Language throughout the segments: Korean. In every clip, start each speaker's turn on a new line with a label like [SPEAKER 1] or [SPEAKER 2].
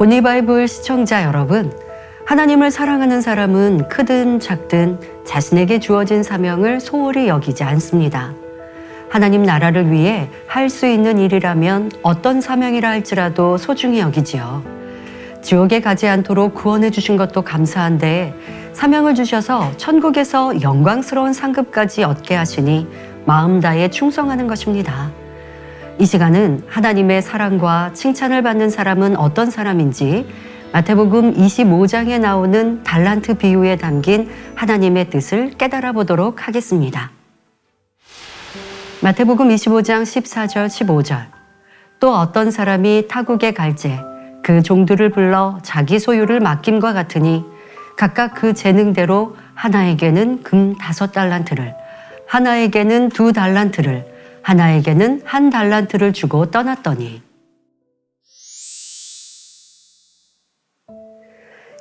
[SPEAKER 1] 온리바이블 시청자 여러분, 하나님을 사랑하는 사람은 크든 작든 자신에게 주어진 사명을 소홀히 여기지 않습니다. 하나님 나라를 위해 할 수 있는 일이라면 어떤 사명이라 할지라도 소중히 여기지요. 지옥에 가지 않도록 구원해 주신 것도 감사한데 사명을 주셔서 천국에서 영광스러운 상급까지 얻게 하시니 마음 다해 충성하는 것입니다. 이 시간은 하나님의 사랑과 칭찬을 받는 사람은 어떤 사람인지 마태복음 25장에 나오는 달란트 비유에 담긴 하나님의 뜻을 깨달아 보도록 하겠습니다. 마태복음 25장 14절 15절. 또 어떤 사람이 타국에 갈제 그 종들을 불러 자기 소유를 맡김과 같으니 각각 그 재능대로 하나에게는 금 5달란트를, 하나에게는 2달란트를, 하나에게는 1달란트를 주고 떠났더니.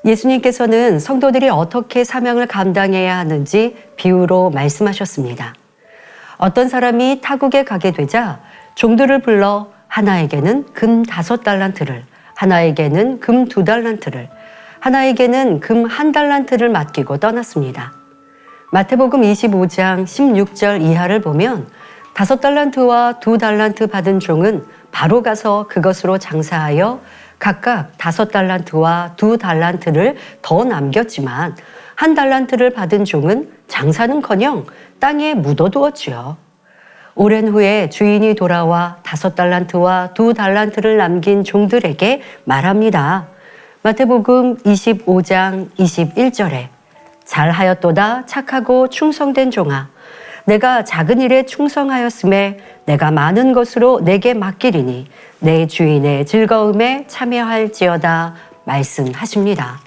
[SPEAKER 1] 예수님께서는 성도들이 어떻게 사명을 감당해야 하는지 비유로 말씀하셨습니다. 어떤 사람이 타국에 가게 되자 종들을 불러 하나에게는 금 5달란트를, 하나에게는 금 2달란트를, 하나에게는 금 1달란트를 맡기고 떠났습니다. 마태복음 25장 16절 이하를 보면 5달란트와 2달란트 받은 종은 바로 가서 그것으로 장사하여 각각 5달란트와 2달란트를 더 남겼지만 1달란트를 받은 종은 장사는커녕 땅에 묻어두었지요. 오랜 후에 주인이 돌아와 5달란트와 2달란트를 남긴 종들에게 말합니다. 마태복음 25장 21절에 잘하였도다 착하고 충성된 종아, 내가 작은 일에 충성하였음에 내가 많은 것으로 내게 맡기리니 내 주인의 즐거움에 참여할지어다 말씀하십니다.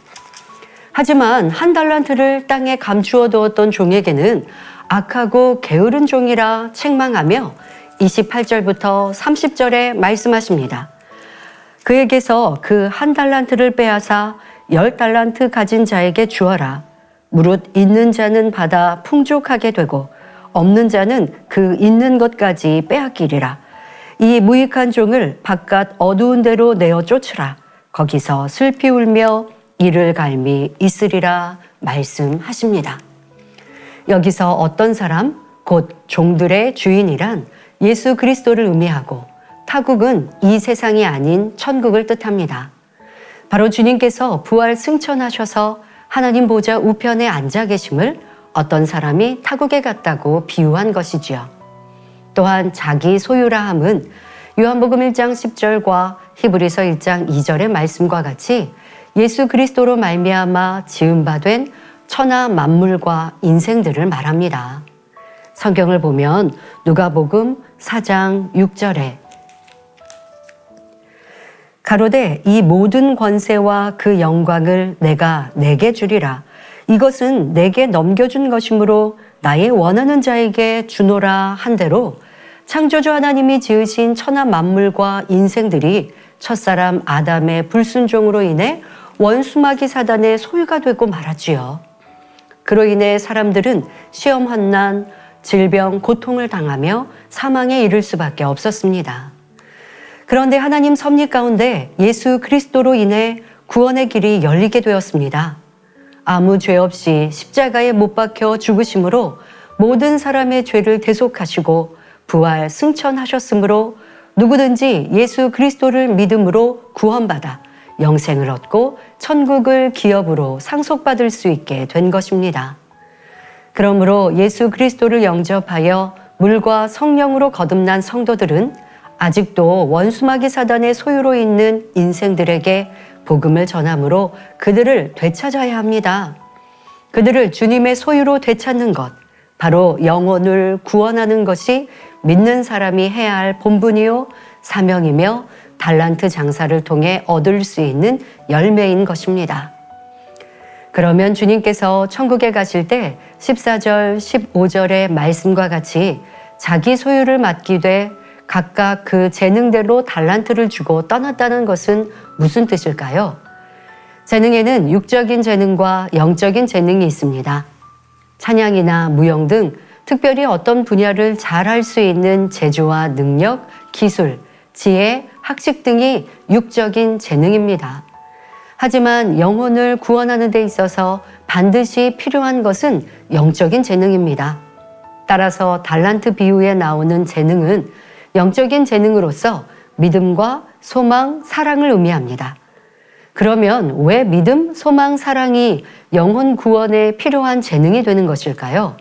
[SPEAKER 1] 하지만 1달란트를 땅에 감추어 두었던 종에게는 악하고 게으른 종이라 책망하며 28절부터 30절에 말씀하십니다. 그에게서 그 1달란트를 빼앗아 10달란트 가진 자에게 주어라. 무릇 있는 자는 받아 풍족하게 되고 없는 자는 그 있는 것까지 빼앗기리라. 이 무익한 종을 바깥 어두운 데로 내어 쫓으라. 거기서 슬피 울며 이를 갈미 있으리라 말씀하십니다. 여기서 어떤 사람, 곧 종들의 주인이란 예수 그리스도를 의미하고 타국은 이 세상이 아닌 천국을 뜻합니다. 바로 주님께서 부활 승천하셔서 하나님 보좌 우편에 앉아 계심을 어떤 사람이 타국에 갔다고 비유한 것이지요. 또한 자기 소유라 함은 요한복음 1장 10절과 히브리서 1장 2절의 말씀과 같이 예수 그리스도로 말미암아 지은 바 된 천하 만물과 인생들을 말합니다. 성경을 보면 누가복음 4장 6절에 가로되 이 모든 권세와 그 영광을 내가 내게 주리라. 이것은 내게 넘겨준 것이므로 나의 원하는 자에게 주노라 한 대로 창조주 하나님이 지으신 천하 만물과 인생들이 첫사람 아담의 불순종으로 인해 원수마귀 사단의 소유가 되고 말았지요. 그로 인해 사람들은 시험 환난, 질병, 고통을 당하며 사망에 이를 수밖에 없었습니다. 그런데 하나님 섭리 가운데 예수 그리스도로 인해 구원의 길이 열리게 되었습니다. 아무 죄 없이 십자가에 못 박혀 죽으심으로 모든 사람의 죄를 대속하시고 부활 승천하셨으므로 누구든지 예수 그리스도를 믿음으로 구원받아 영생을 얻고 천국을 기업으로 상속받을 수 있게 된 것입니다. 그러므로 예수 그리스도를 영접하여 물과 성령으로 거듭난 성도들은 아직도 원수마귀 사단의 소유로 있는 인생들에게 복음을 전함으로 그들을 되찾아야 합니다. 그들을 주님의 소유로 되찾는 것, 바로 영혼을 구원하는 것이 믿는 사람이 해야 할 본분이요 사명이며 달란트 장사를 통해 얻을 수 있는 열매인 것입니다. 그러면 주님께서 천국에 가실 때 14절, 15절의 말씀과 같이 자기 소유를 맡기되 각각 그 재능대로 달란트를 주고 떠났다는 것은 무슨 뜻일까요? 재능에는 육적인 재능과 영적인 재능이 있습니다. 찬양이나 무용 등 특별히 어떤 분야를 잘할 수 있는 재주와 능력, 기술, 지혜, 학식 등이 육적인 재능입니다. 하지만 영혼을 구원하는 데 있어서 반드시 필요한 것은 영적인 재능입니다. 따라서 달란트 비유에 나오는 재능은 영적인 재능으로서 믿음과 소망, 사랑을 의미합니다. 그러면 왜 믿음, 소망, 사랑이 영혼 구원에 필요한 재능이 되는 것일까요?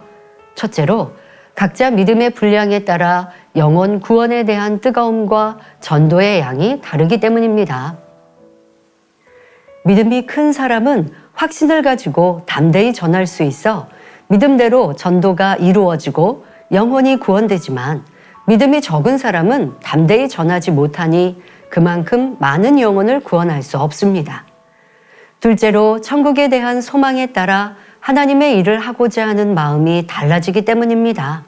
[SPEAKER 1] 첫째로 각자 믿음의 분량에 따라 영혼 구원에 대한 뜨거움과 전도의 양이 다르기 때문입니다. 믿음이 큰 사람은 확신을 가지고 담대히 전할 수 있어 믿음대로 전도가 이루어지고 영혼이 구원되지만 믿음이 적은 사람은 담대히 전하지 못하니 그만큼 많은 영혼을 구원할 수 없습니다. 둘째로 천국에 대한 소망에 따라 하나님의 일을 하고자 하는 마음이 달라지기 때문입니다.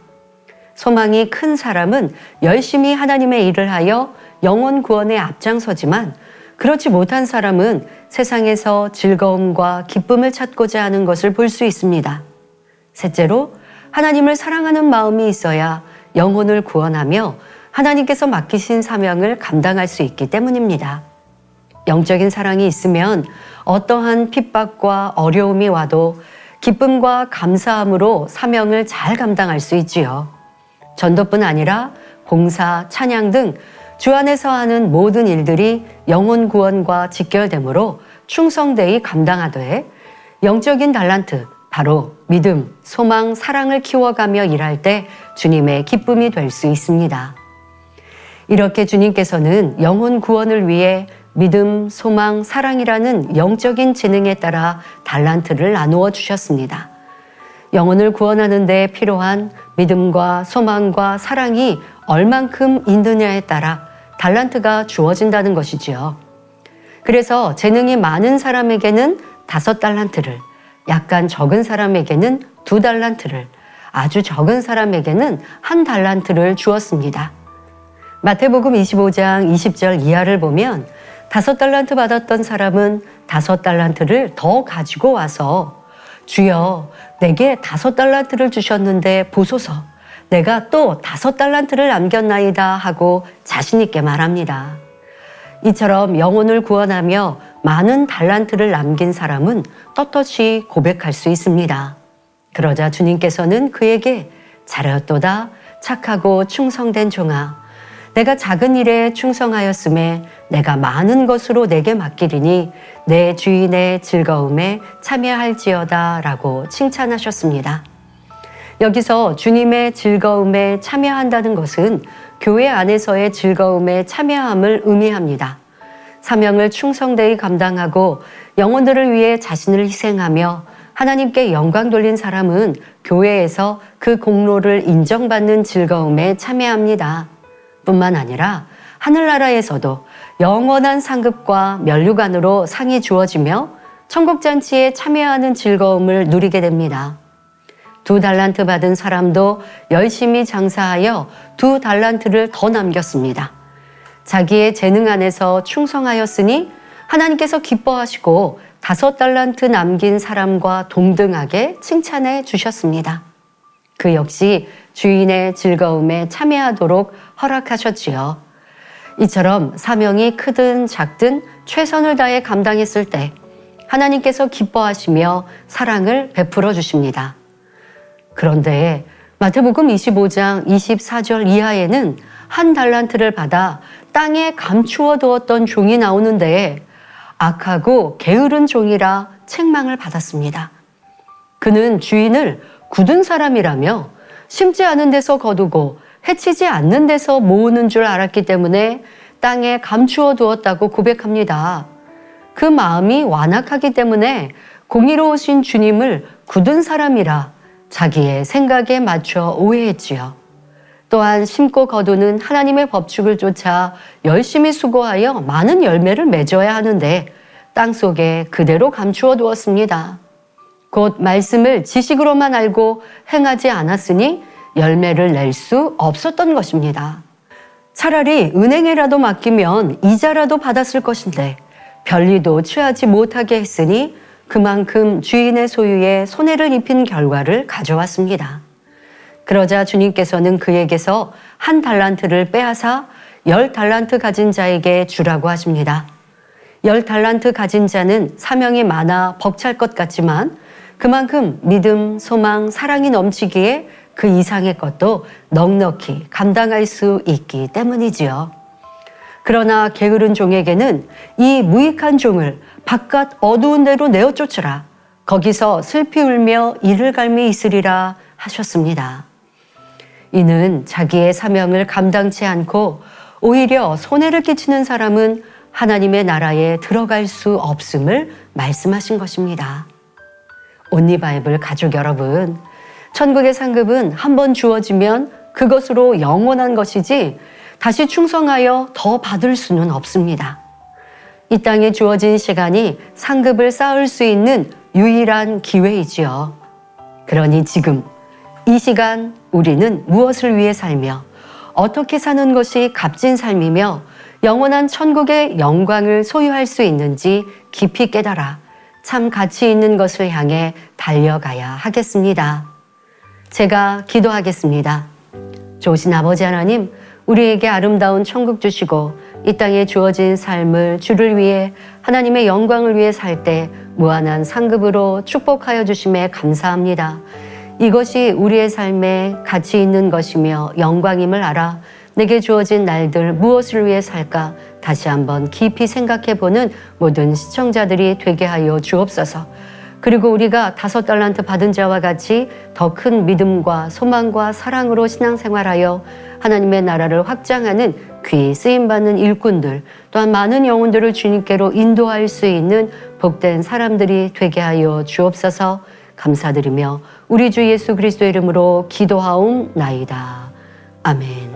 [SPEAKER 1] 소망이 큰 사람은 열심히 하나님의 일을 하여 영혼 구원에 앞장서지만 그렇지 못한 사람은 세상에서 즐거움과 기쁨을 찾고자 하는 것을 볼 수 있습니다. 셋째로 하나님을 사랑하는 마음이 있어야 영혼을 구원하며 하나님께서 맡기신 사명을 감당할 수 있기 때문입니다. 영적인 사랑이 있으면 어떠한 핍박과 어려움이 와도 기쁨과 감사함으로 사명을 잘 감당할 수 있지요. 전도뿐 아니라 봉사, 찬양 등 주 안에서 하는 모든 일들이 영혼 구원과 직결되므로 충성되이 감당하되 영적인 달란트, 바로 믿음, 소망, 사랑을 키워가며 일할 때 주님의 기쁨이 될 수 있습니다. 이렇게 주님께서는 영혼 구원을 위해 믿음, 소망, 사랑이라는 영적인 재능에 따라 달란트를 나누어 주셨습니다. 영혼을 구원하는 데 필요한 믿음과 소망과 사랑이 얼만큼 있느냐에 따라 달란트가 주어진다는 것이지요. 그래서 재능이 많은 사람에게는 5달란트를, 약간 적은 사람에게는 2달란트를, 아주 적은 사람에게는 1달란트를 주었습니다. 마태복음 25장 20절 이하를 보면 5달란트 받았던 사람은 5달란트를 더 가지고 와서 주여, 내게 5달란트를 주셨는데 보소서, 내가 또 5달란트를 남겼나이다 하고 자신 있게 말합니다. 이처럼 영혼을 구원하며 많은 달란트를 남긴 사람은 떳떳이 고백할 수 있습니다. 그러자 주님께서는 그에게 잘하였도다, 착하고 충성된 종아, 내가 작은 일에 충성하였음에 내가 많은 것으로 내게 맡기리니 내 주인의 즐거움에 참여할지어다 라고 칭찬하셨습니다. 여기서 주님의 즐거움에 참여한다는 것은 교회 안에서의 즐거움에 참여함을 의미합니다. 사명을 충성되이 감당하고 영혼들을 위해 자신을 희생하며 하나님께 영광 돌린 사람은 교회에서 그 공로를 인정받는 즐거움에 참여합니다. 뿐만 아니라 하늘나라에서도 영원한 상급과 면류관으로 상이 주어지며 천국잔치에 참여하는 즐거움을 누리게 됩니다. 2달란트 받은 사람도 열심히 장사하여 2달란트를 더 남겼습니다. 자기의 재능 안에서 충성하였으니 하나님께서 기뻐하시고 5달란트 남긴 사람과 동등하게 칭찬해 주셨습니다. 그 역시 주인의 즐거움에 참여하도록 허락하셨지요. 이처럼 사명이 크든 작든 최선을 다해 감당했을 때 하나님께서 기뻐하시며 사랑을 베풀어 주십니다. 그런데 마태복음 25장 24절 이하에는 1달란트를 받아 땅에 감추어 두었던 종이 나오는데 악하고 게으른 종이라 책망을 받았습니다. 그는 주인을 굳은 사람이라며 심지 않은 데서 거두고 해치지 않는 데서 모으는 줄 알았기 때문에 땅에 감추어 두었다고 고백합니다. 그 마음이 완악하기 때문에 공의로우신 주님을 굳은 사람이라 자기의 생각에 맞춰 오해했지요. 또한 심고 거두는 하나님의 법칙을 쫓아 열심히 수고하여 많은 열매를 맺어야 하는데 땅속에 그대로 감추어 두었습니다. 곧 말씀을 지식으로만 알고 행하지 않았으니 열매를 낼 수 없었던 것입니다. 차라리 은행에라도 맡기면 이자라도 받았을 것인데 별리도 취하지 못하게 했으니 그만큼 주인의 소유에 손해를 입힌 결과를 가져왔습니다. 그러자 주님께서는 그에게서 1달란트를 빼앗아 10달란트 가진 자에게 주라고 하십니다. 10달란트 가진 자는 사명이 많아 벅찰 것 같지만 그만큼 믿음, 소망, 사랑이 넘치기에 그 이상의 것도 넉넉히 감당할 수 있기 때문이지요. 그러나 게으른 종에게는 이 무익한 종을 바깥 어두운 데로 내어 쫓으라. 거기서 슬피 울며 이를 갈미 있으리라 하셨습니다. 이는 자기의 사명을 감당치 않고 오히려 손해를 끼치는 사람은 하나님의 나라에 들어갈 수 없음을 말씀하신 것입니다. 온리바이블 가족 여러분, 천국의 상급은 한번 주어지면 그것으로 영원한 것이지 다시 충성하여 더 받을 수는 없습니다. 이 땅에 주어진 시간이 상급을 쌓을 수 있는 유일한 기회이지요. 그러니 지금 이 시간 우리는 무엇을 위해 살며 어떻게 사는 것이 값진 삶이며 영원한 천국의 영광을 소유할 수 있는지 깊이 깨달아 참 가치 있는 것을 향해 달려가야 하겠습니다. 제가 기도하겠습니다. 좋으신 아버지 하나님, 우리에게 아름다운 천국 주시고 이 땅에 주어진 삶을 주를 위해 하나님의 영광을 위해 살 때 무한한 상급으로 축복하여 주심에 감사합니다. 이것이 우리의 삶에 가치 있는 것이며 영광임을 알아 내게 주어진 날들 무엇을 위해 살까 다시 한번 깊이 생각해보는 모든 시청자들이 되게 하여 주옵소서. 그리고 우리가 5달란트 받은 자와 같이 더 큰 믿음과 소망과 사랑으로 신앙생활하여 하나님의 나라를 확장하는 귀히 쓰임받는 일꾼들, 또한 많은 영혼들을 주님께로 인도할 수 있는 복된 사람들이 되게 하여 주옵소서. 감사드리며 우리 주 예수 그리스도 이름으로 기도하옵나이다. 아멘.